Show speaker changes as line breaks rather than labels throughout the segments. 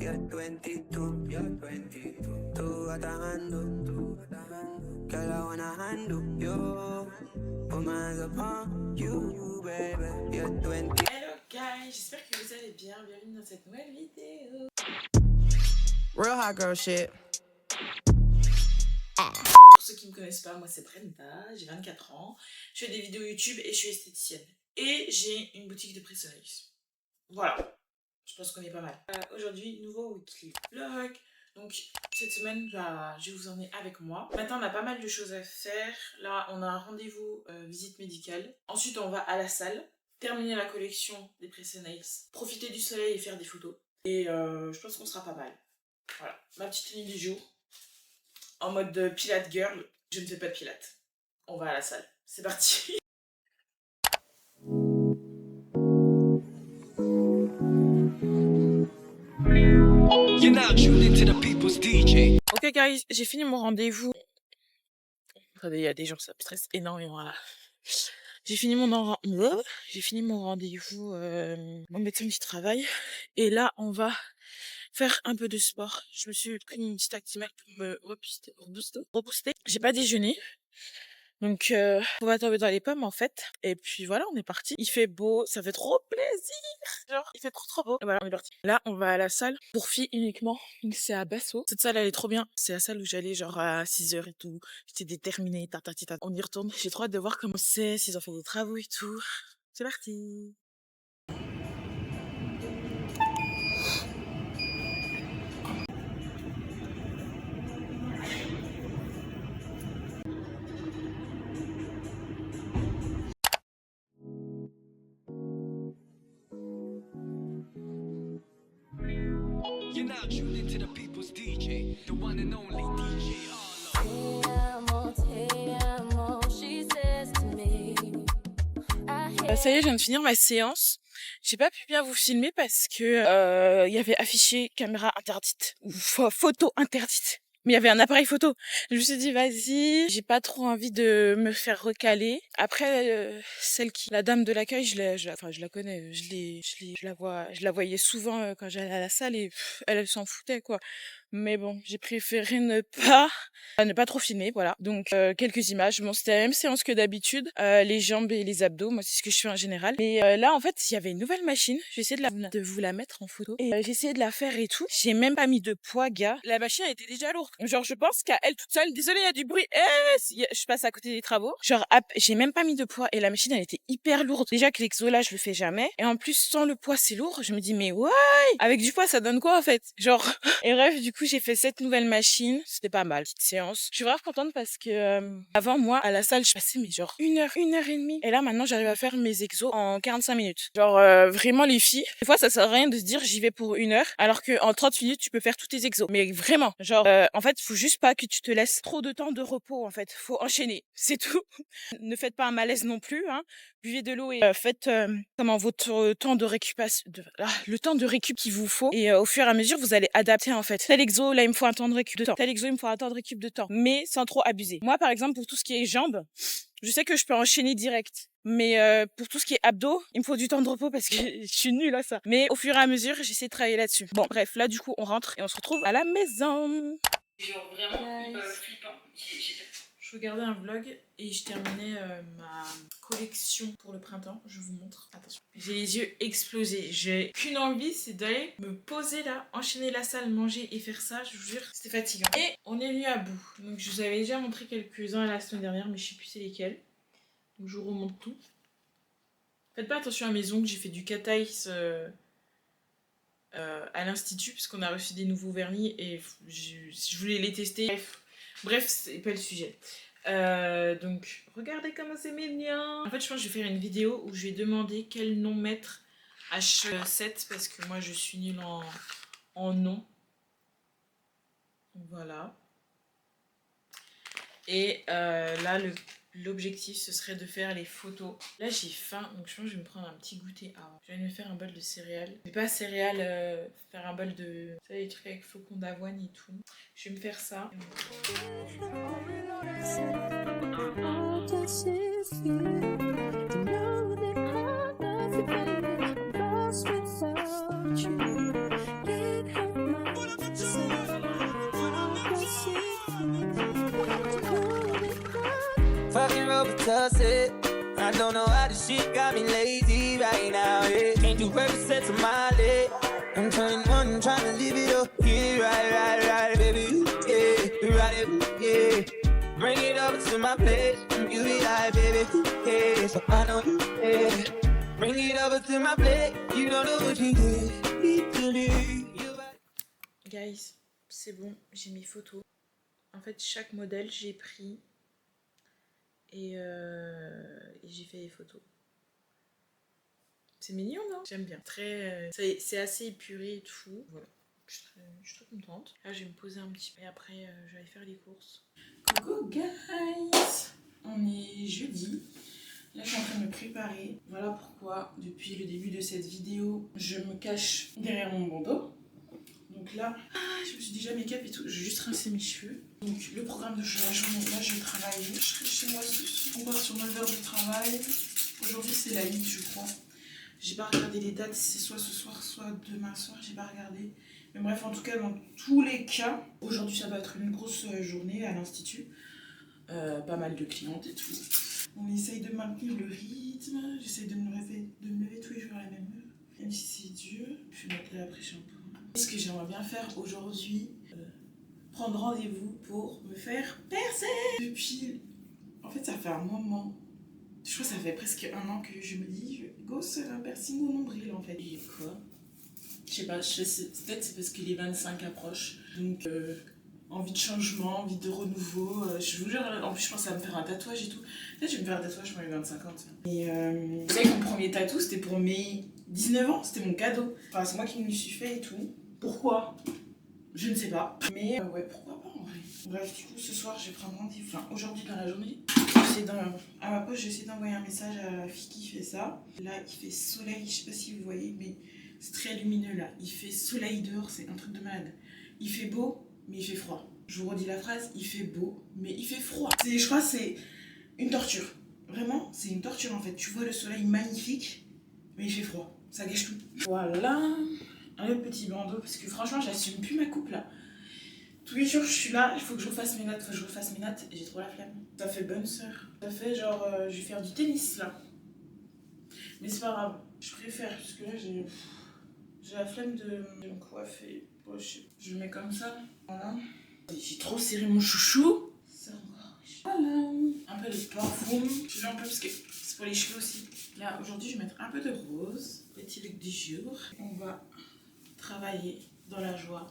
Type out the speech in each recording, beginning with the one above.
you're 22, you're 22. Two at a handle, girl, I wanna handle you. Put my hands upon you, baby, you're 20.
Hello guys, j'espère que vous allez bien, bienvenue dans cette nouvelle vidéo.
Real hot girl shit.
Pour ceux qui ne me connaissent pas, moi c'est Brenda, j'ai 24 ans, je fais des vidéos YouTube et je suis esthéticienne. Et j'ai une boutique de personnalisme. Voilà, je pense qu'on est pas mal. Aujourd'hui, nouveau weekly vlog. Donc cette semaine, je vais vous emmener avec moi. Maintenant, on a pas mal de choses à faire. Là, on a un rendez-vous visite médicale. Ensuite, on va à la salle, terminer la collection des Pressnails, profiter du soleil et faire des photos. Et je pense qu'on sera pas mal. Voilà, ma petite tenue du jour. En mode Pilate Girl, je ne fais pas de Pilate. On va à la salle. C'est parti. Ok guys, j'ai fini mon rendez-vous. Attendez, il y a des gens, ça me stresse énormément là. J'ai fini mon rendez-vous, mon médecin du travail. Et là, on va faire un peu de sport. Je me suis pris une petite Actimel pour me rebooster. J'ai pas déjeuné. Donc, on va tomber dans les pommes en fait. Et puis voilà, on est parti. Il fait beau, ça fait trop plaisir. Genre, il fait trop beau. Et voilà, on est parti. Là, on va à la salle pour filles uniquement. Donc, c'est à Basso. Cette salle, elle est trop bien. C'est la salle où j'allais genre à 6h et tout. J'étais déterminée, tatatata. On y retourne. J'ai trop hâte de voir comment c'est, s'ils ont fait des travaux et tout. C'est parti.
You're now tuned into the people's DJ, the one and only DJ
Ça y est, je viens de finir ma séance. J'ai pas pu bien vous filmer parce que y avait affiché caméra interdite ou photo interdite. Mais il y avait un appareil photo. Je me suis dit, vas-y, j'ai pas trop envie de me faire recaler. Après, la dame de l'accueil, je la connais. Je la voyais souvent quand j'allais à la salle et elle s'en foutait, quoi. Mais bon, j'ai préféré ne pas trop filmer, voilà. Donc, quelques images. Bon, c'était la même séance que d'habitude. Les jambes et les abdos, moi, c'est ce que je fais en général. Mais là, en fait, il y avait une nouvelle machine. J'ai essayé de vous la mettre en photo. Et j'ai essayé de la faire et tout. J'ai même pas mis de poids, gars. La machine, elle était déjà lourde. Genre, je pense qu'à elle toute seule, désolée, il y a du bruit. Je passe à côté des travaux. Genre, j'ai même pas mis de poids. Et la machine, elle était hyper lourde. Déjà que l'exo, là, je le fais jamais. Et en plus, sans le poids, c'est lourd. Je me dis, mais ouais! Avec du poids, ça donne quoi, en fait? Genre, et bref, du coup, j'ai fait cette nouvelle machine. C'était pas mal, petite séance. Je suis vraiment contente parce que avant, moi, à la salle, je passais mais genre une heure et demie. Et là, maintenant, j'arrive à faire mes exos en 45 minutes. Genre, vraiment, les filles, des fois, ça sert à rien de se dire j'y vais pour une heure, alors que en 30 minutes, tu peux faire tous tes exos. Mais vraiment, genre, en fait, faut juste pas que tu te laisses trop de temps de repos, en fait. Faut enchaîner. C'est tout. Ne faites pas un malaise non plus, hein. Buvez de l'eau et faites comment votre temps de récupération, le temps de récup qu'il vous faut. Et au fur et à mesure, vous allez adapter en fait. Tel exo, là, il me faut un temps de récup de temps. Tel exo, il me faut un temps de récup de temps. Mais sans trop abuser. Moi, par exemple, pour tout ce qui est jambes, je sais que je peux enchaîner direct. Mais pour tout ce qui est abdos, il me faut du temps de repos parce que je suis nulle à ça. Mais au fur et à mesure, j'essaie de travailler là-dessus. Bon, bref, là, du coup, on rentre et on se retrouve à la maison. Genre vraiment flippant. Je regardais un vlog et je terminais ma collection pour le printemps. Je vous montre. Attention. J'ai les yeux explosés. J'ai qu'une envie, c'est d'aller me poser là, enchaîner la salle, manger et faire ça. Je vous jure, c'était fatigant. Et on est venu à bout. Donc je vous avais déjà montré quelques-uns la semaine dernière, mais je sais plus c'est lesquels. Donc je vous remonte tout. Faites pas attention à mes ongles, j'ai fait du cat ice à l'institut parce qu'on a reçu des nouveaux vernis et je voulais les tester. Bref, c'est pas le sujet. Donc, regardez comment c'est mignon. En fait, je pense que je vais faire une vidéo où je vais demander quel nom mettre à H7 parce que moi, je suis nulle en nom. Voilà. Et là, l'objectif, ce serait de faire les photos. Là, j'ai faim, donc je pense que je vais me prendre un petit goûter. Je vais me faire un bol de céréales. Mais pas céréales, faire un bol de... Vous savez, les trucs avec flocons d'avoine et tout. Je vais me faire ça.
Robitussin. I don't know how this shit got me lazy right now, yeah. Can't do Percocets on my leg. I'm 21, trying to live it up. Get it right, baby, yeah. Right it, yeah. Bring it over to my place. You be like, baby, yeah. So I know you, yeah. Bring it over to my plate. You don't know what you did.
Guys, c'est bon, j'ai mis photo. En fait, chaque modèle, j'ai pris et j'ai fait les photos. C'est mignon, non? J'aime bien. C'est assez épuré et tout. Voilà. Je suis très contente. Là, je vais me poser un petit peu et après, je vais aller faire les courses. Coucou, guys! On est jeudi. Là, je suis en train de me préparer. Voilà pourquoi, depuis le début de cette vidéo, je me cache derrière mon bandeau. Donc là, je me suis déjà make-up et tout. J'ai juste rincé mes cheveux. Donc, le programme de la journée, là, je vais travailler. Je serai chez moi on part sur 9 heures de travail. Aujourd'hui, c'est la Ligue, je crois. J'ai pas regardé les dates, c'est soit ce soir, soit demain soir, j'ai pas regardé. Mais bref, en tout cas, dans tous les cas, aujourd'hui, ça va être une grosse journée à l'Institut. Pas mal de clientes et tout. On essaye de maintenir le rythme, j'essaye de me lever tous les jours à la même heure, même si c'est dur. Je vais mettre l'après-shampoing. Ce que j'aimerais bien faire aujourd'hui, prendre rendez-vous pour me faire percer. En fait, ça fait un moment, je crois que ça fait presque un an que je me dis, go sur un piercing au nombril en fait. Et quoi? Je sais pas, peut-être c'est parce que les 25 approchent, donc envie de changement, envie de renouveau. Je vous jure, en plus je pense à me faire un tatouage et tout. Peut-être je vais me faire un tatouage pour mes 25 ans. Et vous savez que mon premier tatou c'était pour mes 19 ans, c'était mon cadeau. Enfin, c'est moi qui me le suis fait et tout. Pourquoi? Je ne sais pas. Mais ouais, pourquoi pas en vrai. Bref, du coup, ce soir je vais prendre rendez-vous. Enfin, aujourd'hui dans la journée, à ma poche, j'essaie d'envoyer un message à la fille qui fait ça. Là, il fait soleil, je sais pas si vous voyez, mais c'est très lumineux là. Il fait soleil dehors, c'est un truc de malade. Il fait beau, mais il fait froid. Je vous redis la phrase, il fait beau, mais il fait froid. Je crois que c'est une torture. Vraiment, c'est une torture en fait. Tu vois le soleil magnifique, mais il fait froid. Ça gâche tout. Voilà, le petit bandeau, parce que franchement, j'assume plus ma coupe là. Tous les jours, je suis là, il faut que je refasse mes notes, et j'ai trop la flemme. Ça fait bonne sœur. Ça fait genre, je vais faire du tennis là. Mais c'est pas grave, je préfère, parce que là, j'ai la flemme de me coiffer. Bon, je mets comme ça, voilà. J'ai trop serré mon chouchou. Voilà. Un peu de parfum. Je vais un peu parce que c'est pour les cheveux aussi. Là, aujourd'hui, je vais mettre un peu de rose. Petit look du jour. On va travailler dans la joie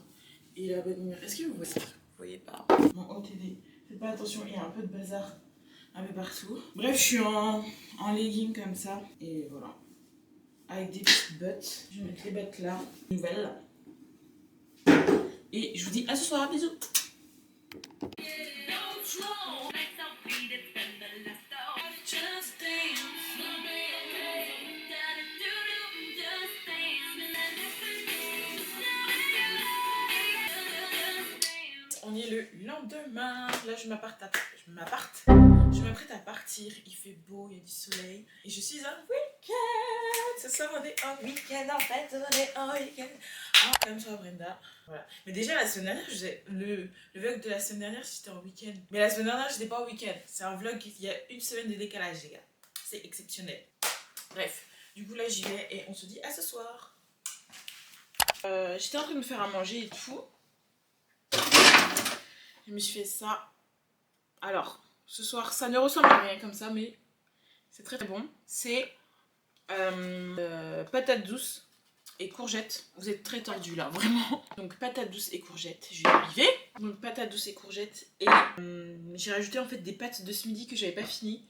et la bonne humeur. Est-ce que vous voyez? Vous voyez pas mon OTD. Faites pas attention, il y a un peu de bazar un peu partout. Bref, je suis en legging comme ça. Et voilà. Avec des petites bottes. Je vais mettre les bottes là. Nouvelles. Et je vous dis à ce soir. Bisous. On est le lendemain. Là, je m'apprête à partir. Il fait beau, il y a du soleil. Et je suis en week-end. Ce soir, on est en week-end. En fait, on est en week-end. Ah, comme toi, Brenda. Voilà. Mais déjà, la semaine dernière, le vlog de la semaine dernière, j'étais en week-end. Mais la semaine dernière, j'étais pas en week-end. C'est un vlog, il y a une semaine de décalage, les gars. C'est exceptionnel. Bref, du coup, là, j'y vais et on se dit à ce soir. J'étais en train de me faire à manger et tout. Je me suis fait ça. Alors, ce soir, ça ne ressemble à rien comme ça, mais c'est très très bon. C'est patates douces et courgettes. Vous êtes très tordus là, vraiment. Donc patates douces et courgettes, je vais y arriver. Donc patates douces et courgettes. Et j'ai rajouté en fait des pâtes de ce midi que j'avais pas fini.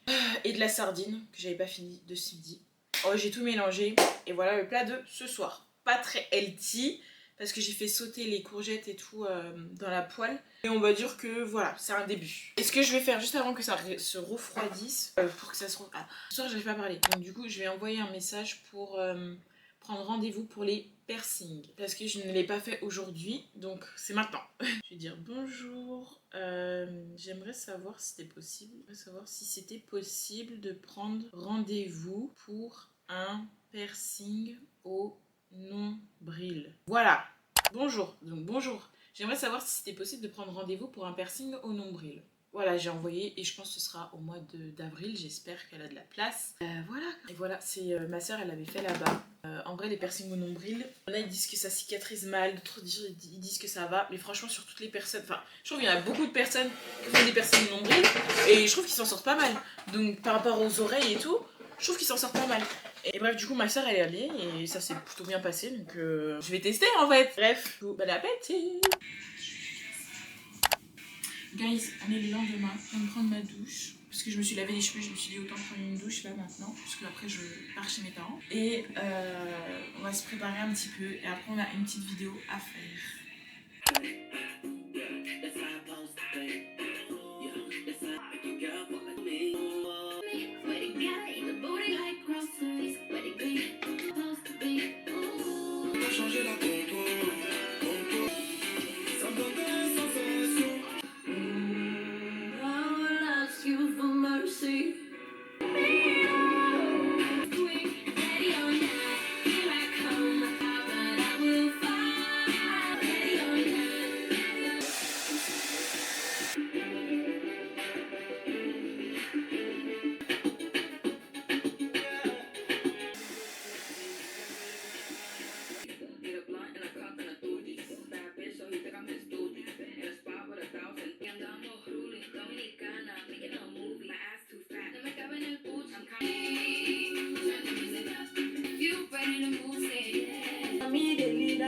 Et de la sardine que j'avais pas fini de ce midi. Oh, j'ai tout mélangé. Et voilà le plat de ce soir. Pas très healthy. Parce que j'ai fait sauter les courgettes et tout dans la poêle. Et on va dire que voilà, c'est un début. Et ce que je vais faire juste avant que ça se refroidisse, pour que ça se... Ah, ce soir, j'arrive pas à parler. Donc du coup, je vais envoyer un message pour prendre rendez-vous pour les piercings. Parce que je ne l'ai pas fait aujourd'hui, donc c'est maintenant. Je vais dire bonjour. J'aimerais savoir si c'était possible. De prendre rendez-vous pour un piercing au nombril. Voilà. Bonjour. Donc bonjour. J'aimerais savoir si c'était possible de prendre rendez-vous pour un piercing au nombril. Voilà, j'ai envoyé et je pense que ce sera au mois d'avril. J'espère qu'elle a de la place. Voilà. Et voilà, c'est ma soeur, elle avait fait là-bas. En vrai, les piercings au nombril, il y en a ils disent que ça cicatrise mal, d'autres ils disent que ça va. Mais franchement, sur toutes les personnes, enfin, je trouve qu'il y en a beaucoup de personnes qui font des piercings au nombril et je trouve qu'ils s'en sortent pas mal. Donc par rapport aux oreilles et tout, je trouve qu'ils s'en sortent pas mal. Et bref, du coup, ma soeur elle est allée et ça s'est plutôt bien passé. Donc je vais tester en fait. Bref, bon appétit. Guys, on est le lendemain, je viens de prendre ma douche. Parce que je me suis lavé les cheveux, je me suis dit autant prendre une douche là maintenant. Parce que après je pars chez mes parents. Et on va se préparer un petit peu. Et après on a une petite vidéo à faire.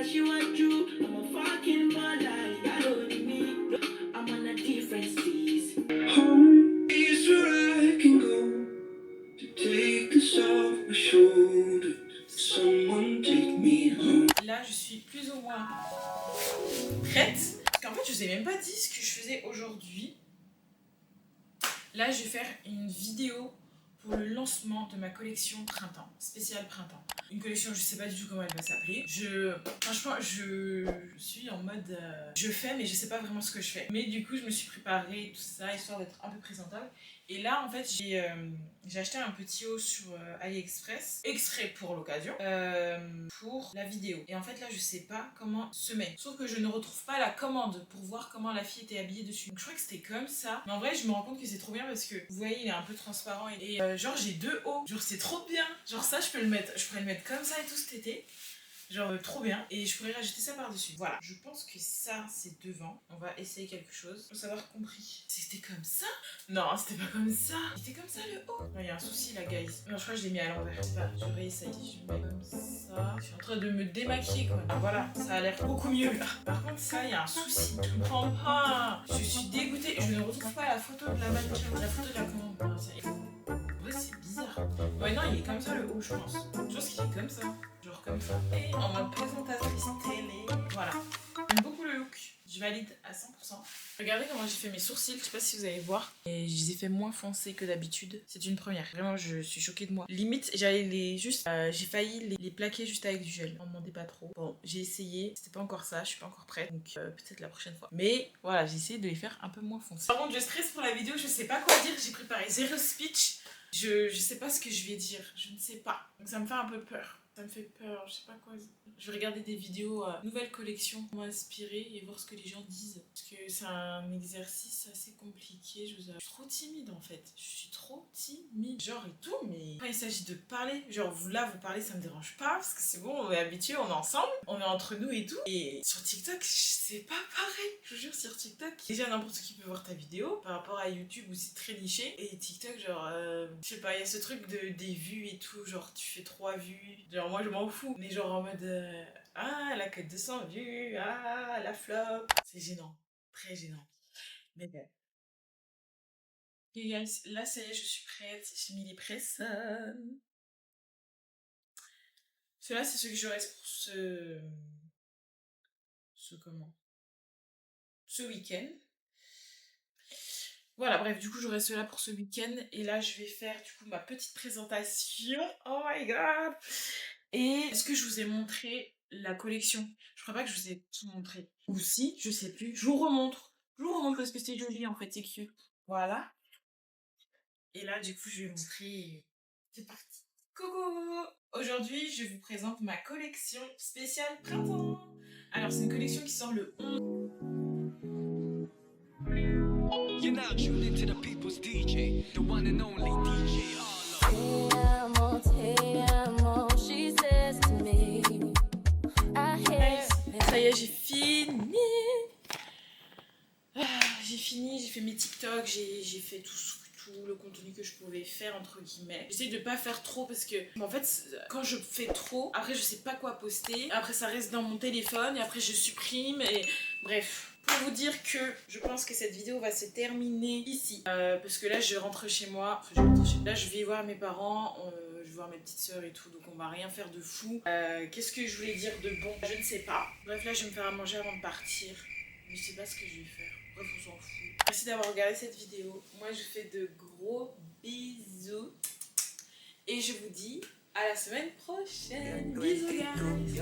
She want you, I'm a fucking mother, I don't need, I'm on a different species. Home is where I can go to take this off my shoulders. Someone take me home.
Là, je suis plus ou moins prête. Parce qu'en fait, je vous ai même pas dit ce que je faisais aujourd'hui. Là, je vais faire une vidéo pour le lancement de ma collection printemps, spéciale printemps. Une collection, je sais pas du tout comment elle va s'appeler. Franchement, je suis en mode... je fais, mais je sais pas vraiment ce que je fais. Mais du coup, je me suis préparée tout ça, histoire d'être un peu présentable. Et là, en fait, j'ai acheté un petit haut sur AliExpress, extrait pour l'occasion, pour la vidéo. Et en fait, là, je sais pas comment se met. Sauf que je ne retrouve pas la commande pour voir comment la fille était habillée dessus. Donc, je crois que c'était comme ça. Mais en vrai, je me rends compte que c'est trop bien parce que, vous voyez, il est un peu transparent. Et genre, j'ai 2 hauts. Genre, c'est trop bien. Genre, ça, je pourrais le mettre comme ça et tout cet été. Genre trop bien, et je pourrais rajouter ça par dessus. Voilà, je pense que ça c'est devant. On va essayer quelque chose pour savoir compris. C'était comme ça? Non, c'était pas comme ça. C'était comme ça le haut. Il y a un souci là, guys. Non, je crois que je l'ai mis à l'envers. Je réessaye. Je mets comme ça. Je suis en train de me démaquiller quoi. Voilà, ça a l'air beaucoup mieux là. Par contre, ça, il y a un souci. Je comprends pas. Je suis dégoûtée. Je ne retrouve pas la photo de la mannequin, la photo de la commande. En vrai, c'est bizarre. Ouais, non, il est comme ça le haut, je pense. Je pense qu'il est comme ça. Genre comme ça. Et en mode présentatrice télé. Voilà. J'aime beaucoup le look. Je valide à 100%. Regardez comment j'ai fait mes sourcils. Je sais pas si vous allez voir. Et je les ai fait moins foncés que d'habitude. C'est une première. Vraiment, je suis choquée de moi. Limite, j'allais j'ai failli les plaquer juste avec du gel. On m'en demandait pas trop. Bon, j'ai essayé. C'était pas encore ça. Je suis pas encore prête. Donc peut-être la prochaine fois. Mais voilà, j'ai essayé de les faire un peu moins foncés. Par contre, je stresse pour la vidéo. Je sais pas quoi dire. J'ai préparé zéro speech. Je sais pas ce que je vais dire. Je ne sais pas. Donc ça me fait un peu peur. Ça me fait peur, je sais pas quoi. Je vais regarder des vidéos nouvelle collection pour m'inspirer et voir ce que les gens disent. Parce que c'est un exercice assez compliqué. Je suis trop timide en fait. Je suis trop timide. Genre et tout, mais quand il s'agit de parler, genre vous parlez, ça me dérange pas. Parce que c'est bon, on est habitués, on est ensemble, on est entre nous et tout. Et sur TikTok, c'est pas pareil. Je vous jure, sur TikTok, déjà n'importe qui peut voir ta vidéo par rapport à YouTube où c'est très niché. Et TikTok, genre, je sais pas, il y a ce truc des vues et tout. Genre, tu fais 3 vues. Genre, moi je m'en fous, mais genre en mode ah, elle a que 200 vues, ah, la flop. C'est gênant, très gênant. Mais bon. Ok, guys, là ça y est, je suis prête, j'ai mis les pressons. Cela, c'est ce que je reste pour ce week-end. Voilà, bref, du coup, je reste là pour ce week-end. Et là, je vais faire, du coup, ma petite présentation. Oh my god! Et est-ce que je vous ai montré la collection? Je crois pas que je vous ai tout montré. Ou si, je sais plus. Je vous remontre. Je vous remontre parce que c'est joli, en fait, c'est cute. Voilà. Et là, du coup, je vais vous montrer... C'est parti. Coucou! Aujourd'hui, je vous présente ma collection spéciale printemps. Alors, c'est une collection qui sort le 11...
You're now tuned into the people's DJ, the one and only DJ Arlo.
Te amo, she says to me. I hear
Ça y est, j'ai fini. J'ai fini, j'ai fait mes TikTok, j'ai fait tout le contenu que je pouvais faire entre guillemets. J'essaie de pas faire trop parce que en fait quand je fais trop, après je sais pas quoi poster, après ça reste dans mon téléphone et après je supprime et bref. Pour vous dire que je pense que cette vidéo va se terminer ici parce que là je rentre chez moi, là je vais voir mes parents, je vais voir mes petites soeurs et tout, donc on va rien faire de fou. Qu'est-ce que je voulais dire de bon? Je ne sais pas. Bref, là je vais me faire à manger avant de partir, mais je sais pas ce que je vais faire. Bref, on s'en fout. Merci d'avoir regardé cette vidéo. Moi, je fais de gros bisous. Et je vous dis à la semaine prochaine. Bisous, guys.